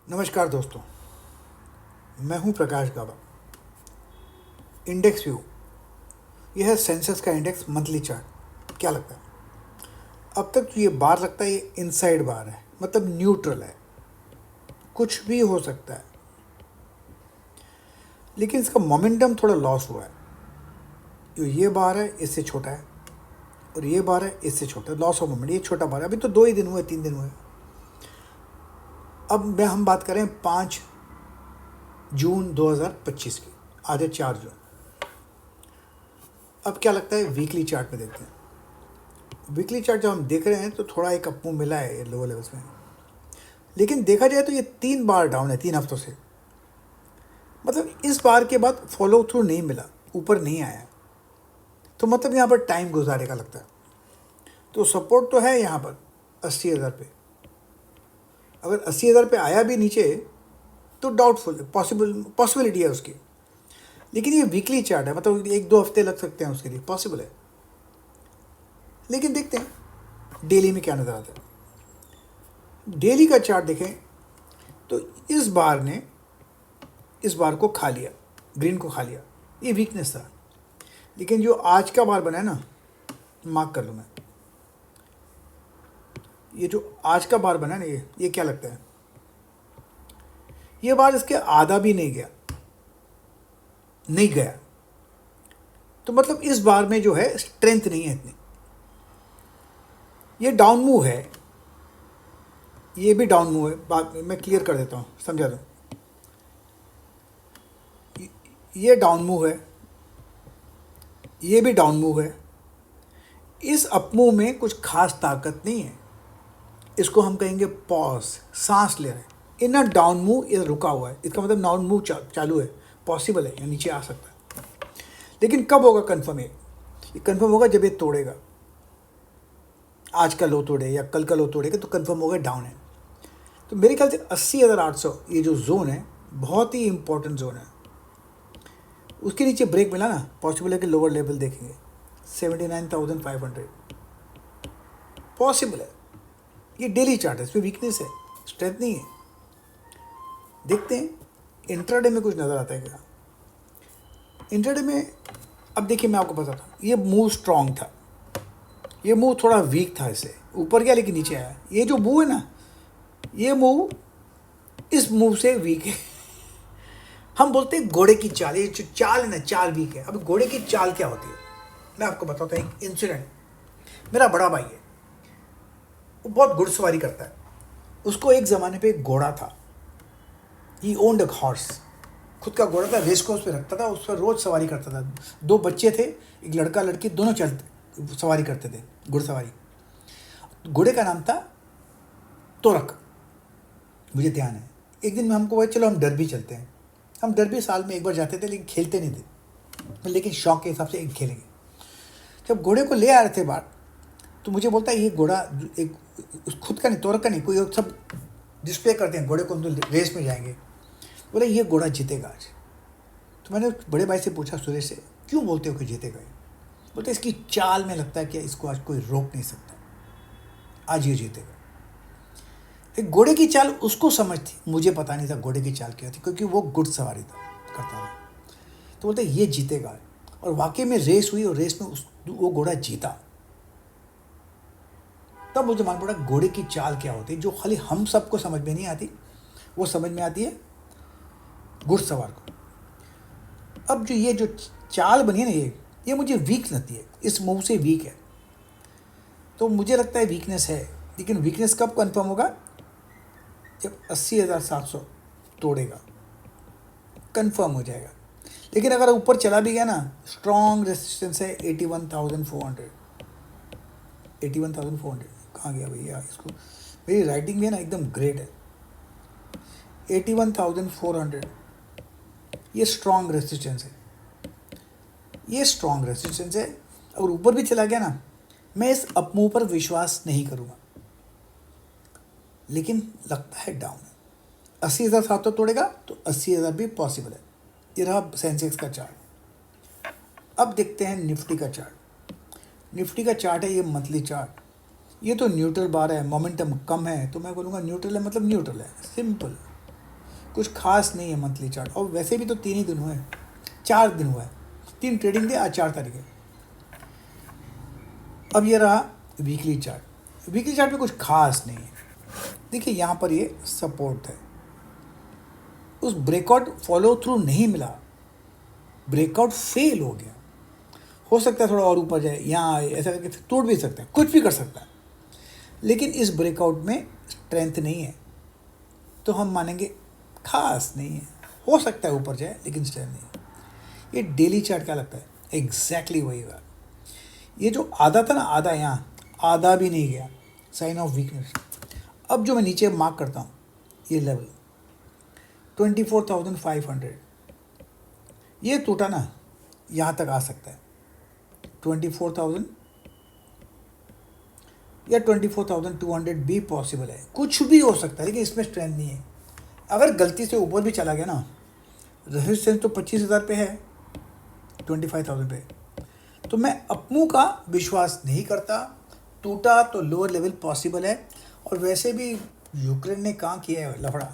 नमस्कार दोस्तों, मैं हूं प्रकाश गाबा। इंडेक्स व्यू, यह है सेंसेक्स का इंडेक्स मंथली चार्ट। क्या लगता है अब तक जो ये बार लगता है ये इनसाइड बार है, मतलब न्यूट्रल है, कुछ भी हो सकता है, लेकिन इसका मोमेंटम थोड़ा लॉस हुआ है। जो ये बार है इससे छोटा है और ये बार है इससे छोटा है। लॉस ऑफ मोमेंट, ये छोटा बार है। अभी तो 2 ही दिन हुए, 3 दिन हुए। अब हम बात करें 5 जून 2025 की, आज है 4 जून। अब क्या लगता है वीकली चार्ट में देखते हैं। वीकली चार्ट जब हम देख रहे हैं तो थोड़ा एक अप मूव मिला है लोअर लेवल्स में, लेकिन देखा जाए तो ये 3 बार डाउन है 3 हफ्तों से। मतलब इस बार के बाद फॉलो थ्रू नहीं मिला, ऊपर नहीं आया, तो मतलब यहाँ पर टाइम गुजारेगा लगता है। तो सपोर्ट तो है यहाँ पर 80,000 पे। अगर 80,000 पे आया भी नीचे तो डाउटफुल, पॉसिबिलिटी है उसकी, लेकिन ये वीकली चार्ट है, मतलब 1-2 हफ्ते लग सकते हैं उसके लिए, पॉसिबल है। लेकिन देखते हैं डेली में क्या नज़र आता है। डेली का चार्ट देखें तो इस बार को खा लिया, ग्रीन को खा लिया, ये वीकनेस था। लेकिन जो आज का बार बना है ना, मार्क कर लूँ मैं, ये जो आज का बार बना है ना, ये क्या लगता है, ये बार इसके आधा भी नहीं गया। तो मतलब इस बार में जो है स्ट्रेंथ नहीं है इतनी। ये डाउन मूव है, ये भी डाउन मूव है। बात मैं क्लियर कर देता हूँ, समझा दो। ये डाउन मूव है, ये भी डाउन मूव है। इस अप मूव में कुछ खास ताकत नहीं है। इसको हम कहेंगे पॉज, सांस ले रहे हैं। इन डाउन मूव ये रुका हुआ है, इसका मतलब डाउन मूव चालू है, पॉसिबल है, या नीचे आ सकता है। लेकिन कब होगा कंफर्म? ये कंफर्म होगा जब ये तोड़ेगा, आज का लो तोड़े या कल का लो तोड़ेगा तो कंफर्म होगा डाउन है। तो मेरे ख्याल से 80,800 ये जो जोन है बहुत ही इंपॉर्टेंट जोन है। उसके नीचे ब्रेक मिला ना, पॉसिबल है कि लोअर लेवल देखेंगे 79,500, पॉसिबल है। ये डेली चार्ट है, इसमें वीकनेस है, स्ट्रेंथ नहीं है। देखते हैं इंट्राडे में कुछ नज़र आता है क्या। इंट्राडे में अब देखिए, मैं आपको बताता हूँ, ये मूव स्ट्रांग था, ये मूव थोड़ा वीक था, इससे ऊपर गया लेकिन नीचे आया। ये जो मूव है ना, ये मूव इस मूव से वीक है। हम बोलते हैं घोड़े की चाल, ये जो चाल है ना, चाल वीक है। अब घोड़े की चाल क्या होती है, मैं आपको बताता हूँ। एक इंसिडेंट, मेरा बड़ा भाई है, वो बहुत घुड़सवारी करता है। उसको एक ज़माने पे एक घोड़ा था, ही ओन्ड अ हॉर्स, खुद का घोड़ा था, रेस कोर्स पे रखता था, उस पर रोज़ सवारी करता था। 2 बच्चे थे, एक लड़का लड़की, दोनों सवारी करते थे, घुड़सवारी। घोड़े का नाम था तोरक, मुझे ध्यान है। एक दिन में हमको बोला चलो हम डरबी चलते हैं। हम डरबी साल में एक बार जाते थे, लेकिन खेलते नहीं थे, लेकिन शौक के हिसाब से एक खेलेंगे। जब घोड़े को ले आ रहे थे बाहर, तो मुझे बोलता है ये घोड़ा एक खुद का नहीं, तोरक का नहीं, कोई और सब डिस्प्ले करते हैं घोड़े को, हम तो रेस में जाएंगे। बोले ये घोड़ा जीतेगा आज। तो मैंने बड़े भाई से पूछा, सुरेश से, क्यों बोलते हो कि जीतेगा? बोलते इसकी चाल में लगता है कि इसको आज कोई रोक नहीं सकता, आज ये जीतेगा। एक घोड़े की चाल उसको समझ थी, मुझे पता नहीं था घोड़े की चाल क्या थी, क्योंकि वो घुड़सवारी करता था। तो बोलते ये जीतेगा, और वाकई में रेस हुई और रेस में वो घोड़ा जीता। तब मुझे मालूम पड़ा घोड़े की चाल क्या होती है, जो खाली हम सबको समझ में नहीं आती, वो समझ में आती है घुड़सवार को। अब जो चाल बनी है ना, ये मुझे वीक लगती है, इस मूव से वीक है। तो मुझे लगता है वीकनेस है, लेकिन वीकनेस कब कंफर्म होगा? जब 80,700 तोड़ेगा, कंफर्म हो जाएगा। लेकिन अगर ऊपर चला भी गया ना, स्ट्रॉन्ग रेजिस्टेंस है 81,400। 81,400 कहाँ गया भैया? इसको मेरी राइटिंग भी है ना एकदम ग्रेट है। 81,400 ये स्ट्रॉन्ग रेजिस्टेंस है, ये स्ट्रॉन्ग रेजिस्टेंस है। अगर ऊपर भी चला गया ना, मैं इस अप मूव पर विश्वास नहीं करूँगा, लेकिन लगता है डाउन है। 80,700 तोड़ेगा तो 80,000 भी पॉसिबल है। ये रहा सेंसेक्स का चार्ट। अब देखते हैं निफ्टी का चार्ट। निफ्टी का चार्ट है ये मंथली चार्ट। ये तो न्यूट्रल बार है, मोमेंटम कम है, तो मैं बोलूँगा न्यूट्रल है, मतलब न्यूट्रल है, सिंपल। कुछ खास नहीं है मंथली चार्ट, और वैसे भी तो 3 ही दिन हुए हैं, 4 दिन हुआ है, 3 ट्रेडिंग डे, आज 4 तारीख है। अब ये रहा वीकली चार्ट। वीकली चार्ट में कुछ खास नहीं है। देखिए यहाँ पर ये सपोर्ट है, उस ब्रेकआउट फॉलो थ्रू नहीं मिला, ब्रेकआउट फेल हो गया। हो सकता है थोड़ा और ऊपर जाए, यहाँ ऐसा करके तोड़ भी सकता है, कुछ भी कर सकता है, लेकिन इस ब्रेकआउट में स्ट्रेंथ नहीं है, तो हम मानेंगे खास नहीं है। हो सकता है ऊपर जाए, लेकिन स्ट्रेंथ नहीं है। ये डेली चार्ट क्या लगता है, एग्जैक्टली वही बात। ये जो आधा था ना, आधा यहाँ, आधा भी नहीं गया, साइन ऑफ वीकनेस। अब जो मैं नीचे मार्क करता हूँ, ये लेवल 24,500, ये टूटा ना, यहाँ तक आ सकता है 24,000 या 24,200 भी पॉसिबल है, कुछ भी हो सकता है, लेकिन इसमें स्ट्रेंथ नहीं है। अगर गलती से ऊपर भी चला गया ना, रेजिस्टेंस तो 25,000 पे है, 25,000 पे, तो मैं अपनों का विश्वास नहीं करता। टूटा तो लोअर लेवल पॉसिबल है। और वैसे भी यूक्रेन ने कहाँ किया है लफड़ा,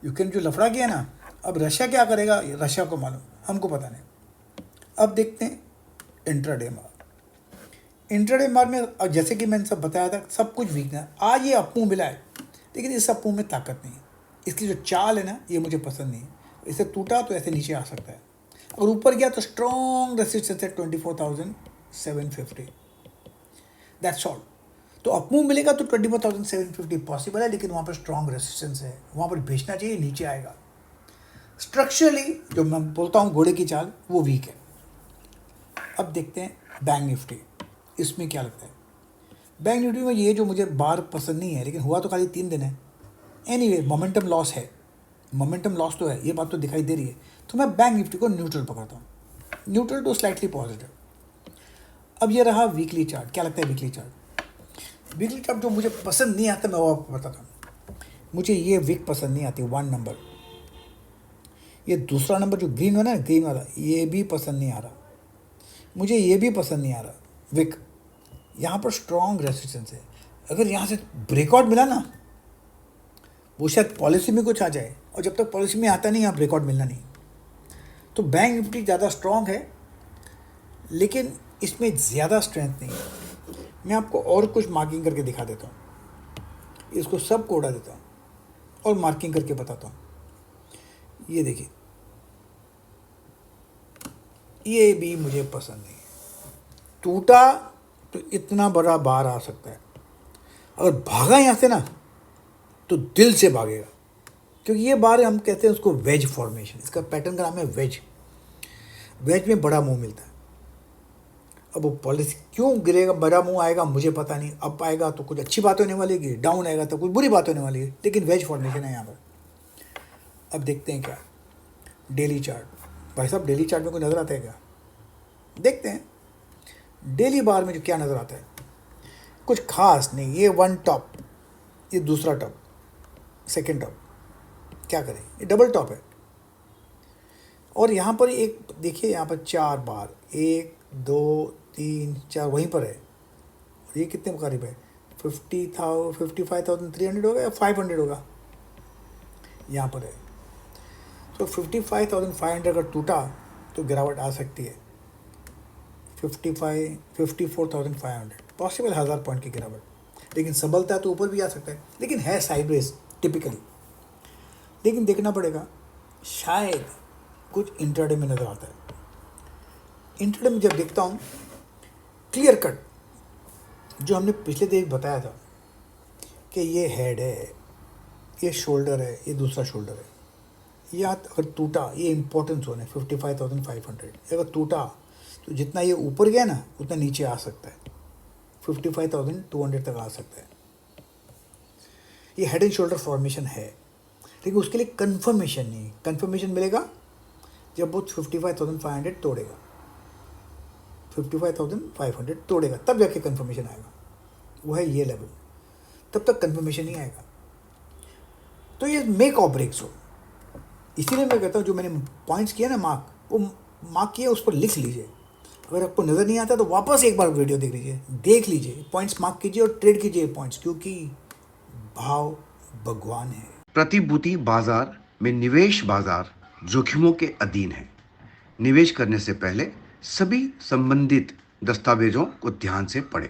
यूक्रेन जो लफड़ा किया ना, अब रशिया क्या करेगा, रशिया को मालूम, हमको पता नहीं। अब देखते हैं इंट्राडे मार। इंट्राडे मार में अब जैसे कि मैंने सब बताया था, सब कुछ वीक है। आज ये अपू मिला है, लेकिन इस अपू में ताकत नहीं है। इसकी जो चाल है ना, ये मुझे पसंद नहीं है। इसे टूटा तो ऐसे नीचे आ सकता है, और ऊपर गया तो स्ट्रॉन्ग रेसिस्टेंस है 24,750, दैट्स ऑल। तो अपमूव मिलेगा तो 24,750 पॉसिबल है, लेकिन वहाँ पर स्ट्रॉन्ग रेसिस्टेंस है, वहाँ पर बेचना चाहिए, नीचे आएगा। स्ट्रक्चरली जो मैं बोलता हूँ घोड़े की चाल, वो वीक है। अब देखते हैं बैंक निफ्टी, इसमें क्या लगता है। बैंक निफ्टी में ये जो मुझे बार पसंद नहीं है, लेकिन हुआ तो खाली 3 दिन है। एनीवे मोमेंटम लॉस है, मोमेंटम लॉस तो है, ये बात तो दिखाई दे रही है। तो मैं बैंक निफ्टी को न्यूट्रल पकड़ता हूँ, न्यूट्रल टू स्लाइटली पॉजिटिव। अब ये रहा वीकली चार्ट, क्या लगता है वीकली चार्ट। वीकली चार्ट जो मुझे पसंद नहीं आता, मैं वो आपको बताता हूँ। मुझे ये वीक पसंद नहीं आती, 1 नंबर। ये दूसरा नंबर जो ग्रीन है ना, ग्रीन वाला, ये भी पसंद नहीं आ रहा मुझे, ये भी पसंद नहीं आ रहा विक। यहाँ पर स्ट्रॉन्ग रेसिस्टेंस है, अगर यहाँ से ब्रेकआउट मिला ना, वो शायद पॉलिसी में कुछ आ जाए, और जब तक पॉलिसी में आता नहीं, यहाँ ब्रेकआउट मिलना नहीं। तो बैंक निफ्टी ज़्यादा स्ट्रॉन्ग है, लेकिन इसमें ज़्यादा स्ट्रेंथ नहीं है। मैं आपको और कुछ मार्किंग करके दिखा देता हूँ, इसको सब को उड़ा देता हूँ और मार्किंग करके बताता हूँ। ये देखिए, ये भी मुझे पसंद नहीं है। टूटा तो इतना बड़ा बार आ सकता है, अगर भागा यहाँ से ना, तो दिल से भागेगा, क्योंकि ये बार हम कहते हैं उसको वेज फॉर्मेशन, इसका पैटर्न का नाम है वेज। वेज में बड़ा मुंह मिलता है। अब वो पॉलिसी क्यों गिरेगा, बड़ा मुंह आएगा, मुझे पता नहीं। अप आएगा तो कुछ अच्छी बात होने वाली है, डाउन आएगा तो कुछ बुरी बात होने वाली है, लेकिन वेज फॉर्मेशन है यहाँ पर। अब देखते हैं क्या डेली चार्ट। भाई साहब, डेली चार्ट में कोई नज़र आता है क्या, देखते हैं डेली बार में जो क्या नज़र आता है। कुछ खास नहीं। ये 1 टॉप, ये दूसरा टॉप, सेकेंड टॉप, क्या करें, ये डबल टॉप है। और यहाँ पर एक देखिए, यहाँ पर 4 बार, 1 2 3 4 वहीं पर है। और ये कितने करीब है, 55,300 होगा या 500 होगा, यहाँ पर है। तो 55,500 अगर टूटा तो गिरावट आ सकती है। 54,500 पॉसिबल, 1000 पॉइंट की गिरावट। लेकिन संभलता है तो ऊपर भी आ सकता है, लेकिन है साइडवेज टिपिकली। लेकिन देखना पड़ेगा, शायद कुछ इंट्राडे में नज़र आता है। इंट्राडे में जब देखता हूँ क्लियर कट, जो हमने पिछले दिन बताया था कि ये हेड है, ये शोल्डर है, ये दूसरा शोल्डर है, या अगर टूटा, ये इंपॉर्टेंट जोन है 55,500। अगर टूटा तो जितना ये ऊपर गया ना, उतना नीचे आ सकता है, 55,200 तक आ सकता है। ये हेड एंड शोल्डर फॉर्मेशन है, लेकिन उसके लिए कंफर्मेशन नहीं। कंफर्मेशन मिलेगा जब वो 55,500 तोड़ेगा, 55,500 तोड़ेगा, तब जाके कंफर्मेशन आएगा। वो है ये लेवल, तब तक कंफर्मेशन नहीं आएगा। तो ये मेक और ब्रेक जोन। इसीलिए मैं कहता हूँ, जो मैंने पॉइंट्स किया ना मार्क, वो मार्क किया, उस पर लिख लीजिए। अगर आपको नज़र नहीं आता तो वापस एक बार वीडियो देख लीजिए, पॉइंट्स मार्क कीजिए और ट्रेड कीजिए पॉइंट्स, क्योंकि भाव भगवान है। प्रतिभूति बाजार में निवेश बाजार जोखिमों के अधीन है। निवेश करने से पहले सभी संबंधित दस्तावेजों को ध्यान से पढ़ें।